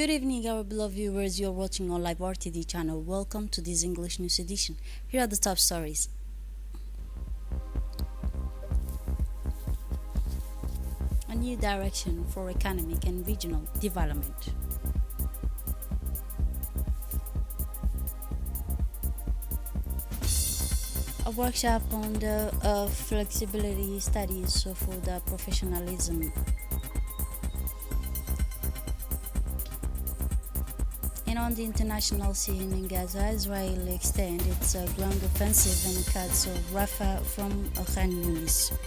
Good evening, our beloved viewers. You're watching on Live RTD channel. Welcome to this English news edition. Here are the top stories. A new direction for economic and regional development. A workshop on the flexibility studies for the professionalism. And on the international scene in Gaza, Israel extends its ground offensive and cuts Rafah from Khan Yunis.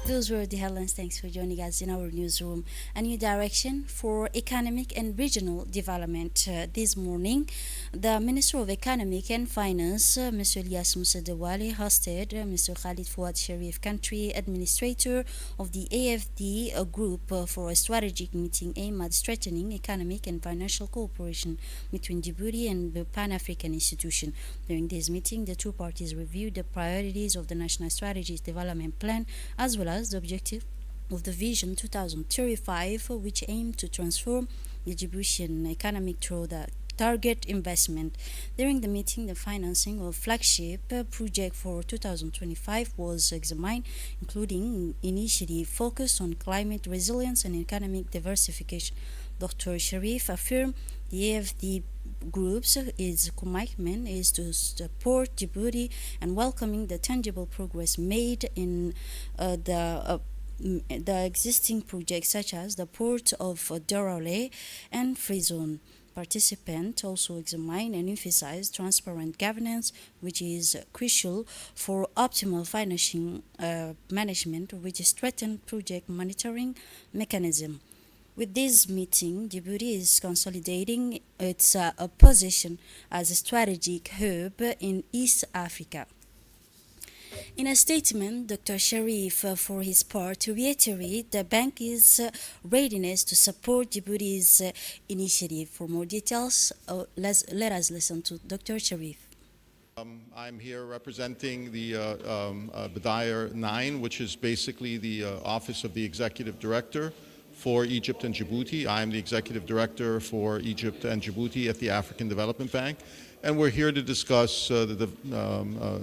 Those were the headlines. Thanks for joining us in our newsroom. A new direction for economic and regional development. This morning, the Minister of Economic and Finance, Mr. Ilyas Moussa Dewale, hosted Mr. Khalid Fouad Sharif, country administrator of the AFD group, for a strategic meeting aimed at strengthening economic and financial cooperation between Djibouti and the Pan-African institution. During this meeting, the two parties reviewed the priorities of the National Strategic Development Plan as well as the objective of the Vision 2035, which aimed to transform the Djiboutian economy through the target investment. During the meeting, the financing of flagship project for 2025 was examined, including initiative focused on climate resilience and economic diversification. Dr. Sharif affirmed the AFD Group's its commitment is to support Djibouti and welcoming the tangible progress made in the existing projects such as the port of Dorale and Free Zone. Participants also examined and emphasized transparent governance, which is crucial for optimal financing management, which strengthened project monitoring mechanism. With this meeting, Djibouti is consolidating its position as a strategic hub in East Africa. In a statement, Dr. Sharif, for his part, reiterated the bank's readiness to support Djibouti's initiative. For more details, let us listen to Dr. Sharif. I'm here representing the Badair 9, which is basically the Office of the Executive Director for Egypt and Djibouti. I'm the Executive Director for Egypt and Djibouti at the African Development Bank. And we're here to discuss the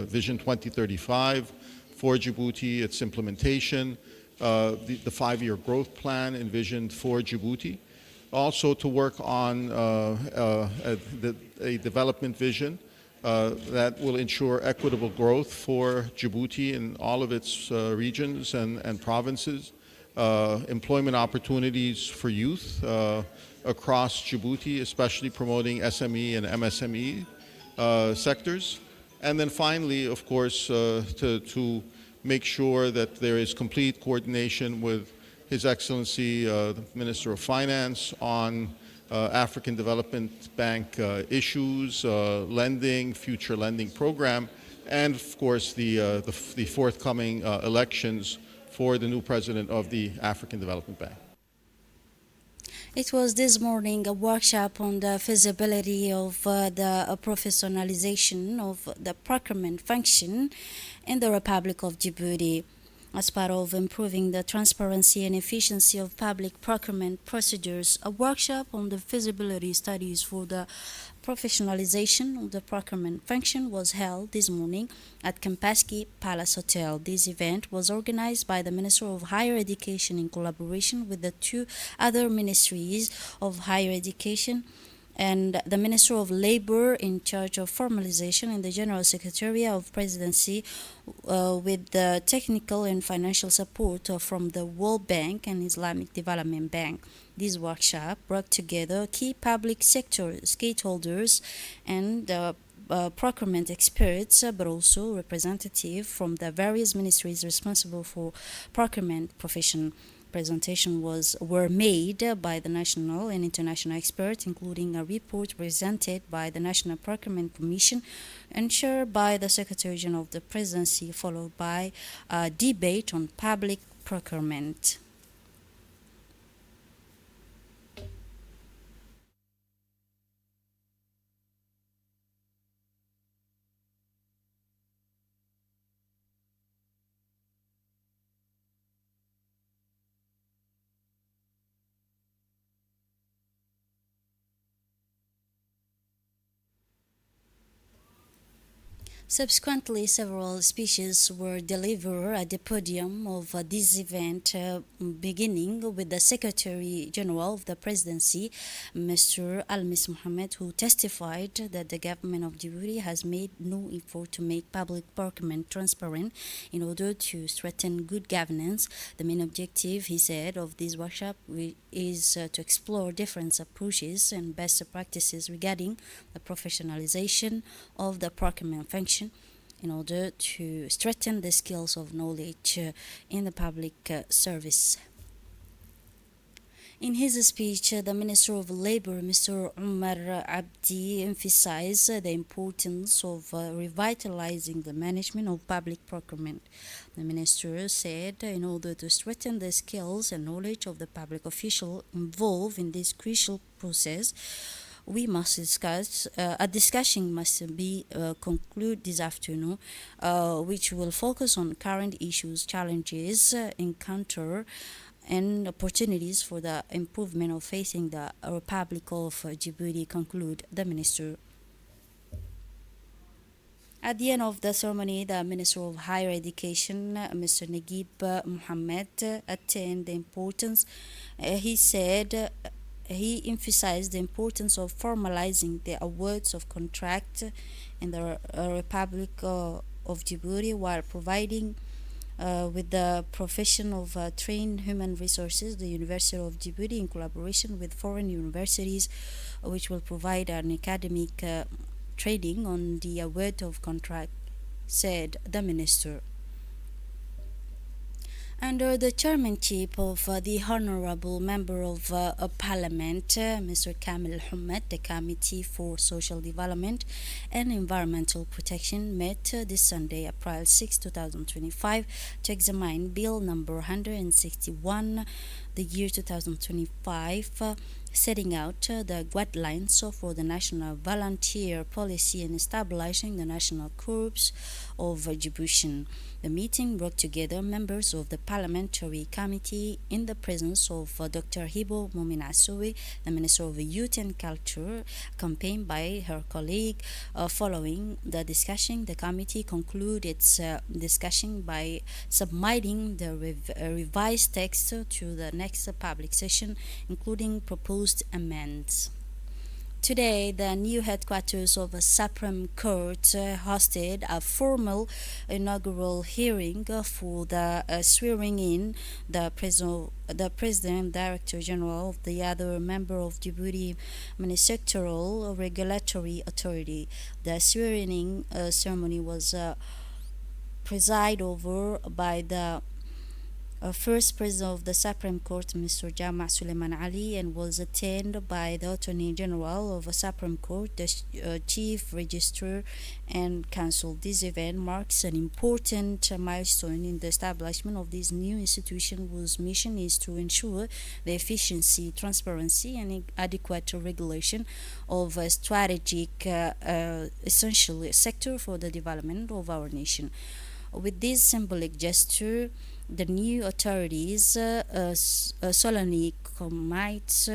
Vision 2035 for Djibouti, its implementation, the five-year growth plan envisioned for Djibouti. Also to work on a development vision that will ensure equitable growth for Djibouti in all of its regions and provinces. Employment opportunities for youth across Djibouti, especially promoting SME and MSME sectors. And then finally, of course, to make sure that there is complete coordination with His Excellency, the Minister of Finance, on African Development Bank issues, lending, future lending program, and of course the forthcoming elections for the new president of the African Development Bank. It was this morning a workshop on the feasibility of the professionalization of the procurement function in the Republic of Djibouti. As part of improving the transparency and efficiency of public procurement procedures, a workshop on the feasibility studies for the professionalization of the procurement function was held this morning at Kampaski Palace Hotel. This event was organized by the Minister of Higher Education in collaboration with the two other ministries of higher education and the Minister of Labor in charge of formalization and the General Secretariat of Presidency with the technical and financial support from the World Bank and Islamic Development Bank. This workshop brought together key public sector stakeholders and procurement experts, but also representatives from the various ministries responsible for procurement profession. Presentation were made by the national and international experts, including a report presented by the National Procurement Commission and shared by the Secretary General of the Presidency, followed by a debate on public procurement. Subsequently, several speeches were delivered at the podium of this event, beginning with the Secretary General of the Presidency, Mr. Almis Mohamed, who testified that the government of Djibouti has made no effort to make public procurement transparent in order to strengthen good governance. The main objective, he said, of this workshop is to explore different approaches and best practices regarding the professionalization of the procurement function in order to strengthen the skills of knowledge in the public service. In his speech, the Minister of Labor, Mr. Umar Abdi, emphasized the importance of revitalizing the management of public procurement. The Minister said, in order to strengthen the skills and knowledge of the public official involved in this crucial process, we must discuss. A discussion must be concluded this afternoon, which will focus on current issues, challenges encountered, and opportunities for the improvement of facing the Republic of Djibouti, conclude the minister. At the end of the ceremony, the Minister of Higher Education, Mr. Naguib Mohammed, attained the importance. He said he emphasized the importance of formalizing the awards of contract in the Republic of Djibouti while providing with the profession of trained human resources, the University of Djibouti, in collaboration with foreign universities, which will provide an academic training on the award of contract, said the minister. Under the chairmanship of the Honorable Member of Parliament, Mr. Kamil Humed, the Committee for Social Development and Environmental Protection met this Sunday, April 6, 2025, to examine Bill number 161, the year 2025, setting out the guidelines for the national volunteer policy and establishing the National Corps of Djibouti. The meeting brought together members of the Parliamentary Committee in the presence of Dr. Hibo Mominasowe, the Minister of Youth and Culture, accompanied by her colleague. Following the discussion, the committee concluded its discussion by submitting the revised text to the next public session, including proposed amendments. Today, the new headquarters of the Supreme Court hosted a formal inaugural hearing for the swearing-in the President, Director General of the other member of Djibouti Ministerial Regulatory Authority. The swearing-in ceremony was presided over by the First President of the Supreme Court, Mr. Jama' Suleiman Ali, and was attended by the Attorney General of the Supreme Court, the Chief Registrar, and Counsel. This event marks an important milestone in the establishment of this new institution, whose mission is to ensure the efficiency, transparency, and adequate regulation of a strategic, essential sector for the development of our nation. With this symbolic gesture, the new authorities solemnly commit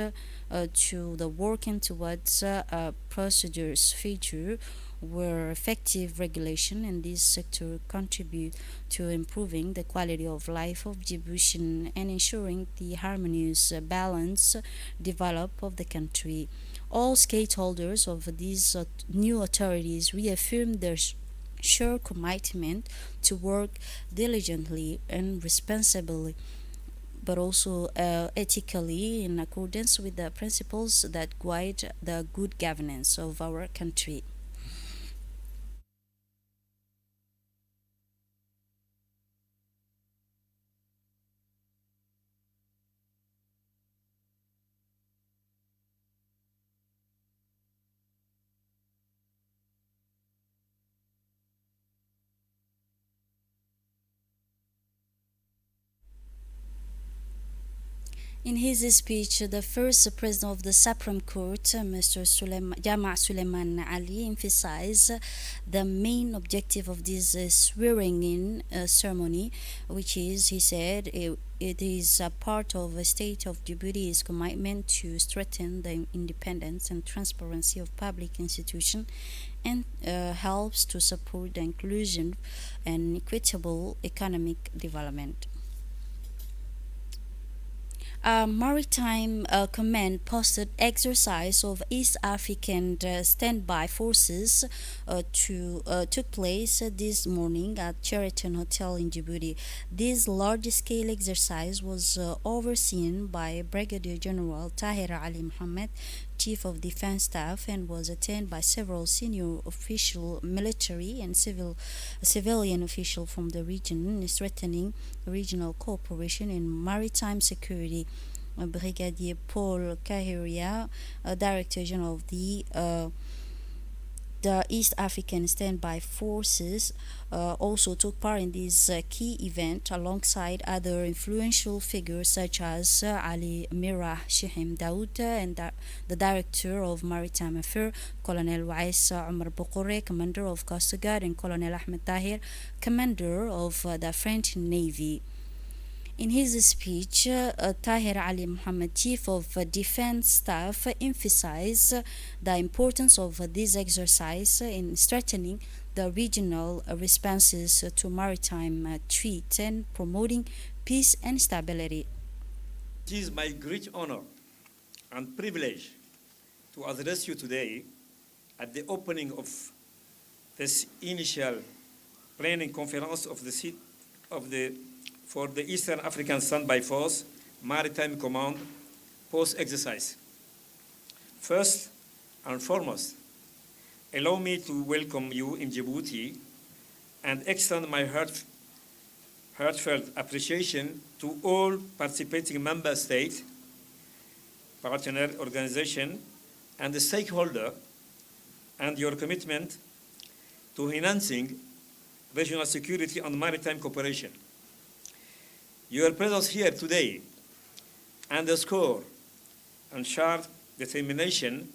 to the working towards procedures feature where effective regulation in this sector contribute to improving the quality of life of Djibouti and ensuring the harmonious balance develop of the country. All stakeholders of these new authorities reaffirm their sure commitment to work diligently and responsibly, but also ethically in accordance with the principles that guide the good governance of our country. In his speech, the first President of the Supreme Court, Mr. Jama' Suleiman Ali, emphasized the main objective of this swearing-in ceremony, which is, he said, it is a part of the state of Djibouti's commitment to strengthen the independence and transparency of public institutions and helps to support the inclusion and equitable economic development. A maritime command posted exercise of East African standby forces took place this morning at Sheraton Hotel in Djibouti. This large-scale exercise was overseen by Brigadier General Tahir Ali Mohammed, Chief of Defense Staff, and was attended by several senior official, military and civilian officials from the region, strengthening regional cooperation in maritime security. Brigadier Paul Kahiria, Director General of the East African Standby Forces, also took part in this key event alongside other influential figures such as Ali Mirah Shihim Daoud and the Director of Maritime Affairs, Colonel Wais Omar Bokore, Commander of Coast Guard, and Colonel Ahmed Tahir, Commander of the French Navy. In his speech, Tahir Ali Mohammed, Chief of Defense Staff, emphasized the importance of this exercise in strengthening the regional responses to maritime threats and promoting peace and stability. It is my great honor and privilege to address you today at the opening of this initial planning conference for the Eastern African Standby Force Maritime Command post-exercise. First and foremost, allow me to welcome you in Djibouti and extend my heartfelt appreciation to all participating member states, partner organizations, and the stakeholder, and your commitment to enhancing regional security and maritime cooperation. Your presence here today underscore and sharp determination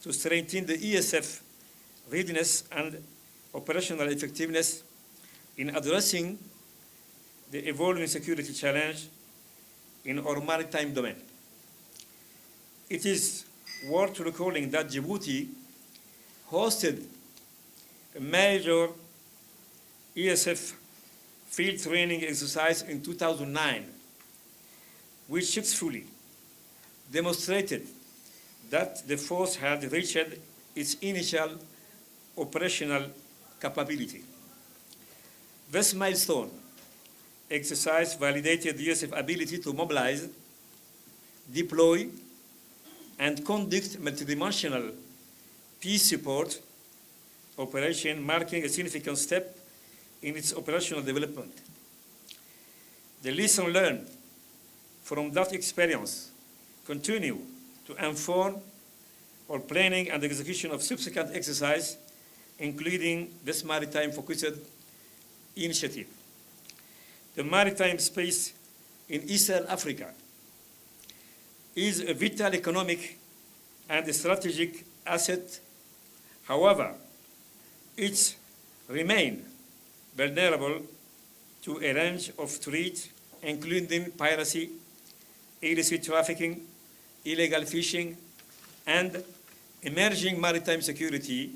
to strengthen the ESF readiness and operational effectiveness in addressing the evolving security challenge in our maritime domain. It is worth recalling that Djibouti hosted a major ESF field training exercise in 2009, which successfully demonstrated that the force had reached its initial operational capability. This milestone exercise validated the USF ability to mobilize, deploy, and conduct multidimensional peace support operation, marking a significant step in its operational development. The lesson learned from that experience continue to inform our planning and execution of subsequent exercise, including this maritime-focused initiative. The maritime space in Eastern Africa is a vital economic and strategic asset. However, it remains vulnerable to a range of threats, including piracy, illicit trafficking, illegal fishing, and emerging maritime security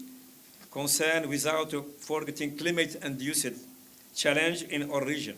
concern, without forgetting climate-induced challenge in our region.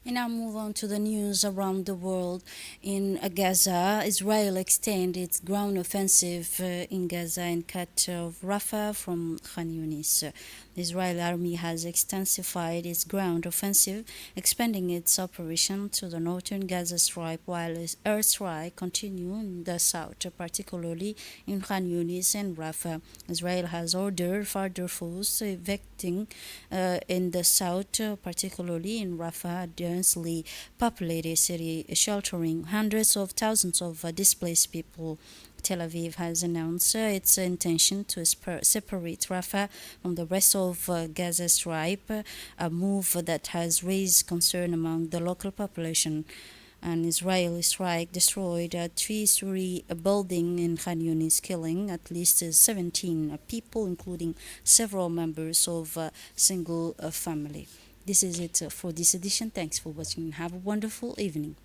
And now move on to the news around the world. In Gaza, Israel extended its ground offensive in Gaza and cut off Rafah from Khan Yunis. The Israeli army has intensified its ground offensive, expanding its operation to the northern Gaza Strip, while its airstrike continues in the south, particularly in Khan Yunis and Rafah. Israel has ordered further force evicting in the south, particularly in Rafah, a densely populated city sheltering hundreds of thousands of displaced people. Tel Aviv has announced its intention to separate Rafah from the rest of Gaza Strip, a move that has raised concern among the local population. An Israeli strike destroyed a three-story building in Khan Yunis, killing at least 17 people, including several members of a single family. This is it for this edition. Thanks for watching. Have a wonderful evening.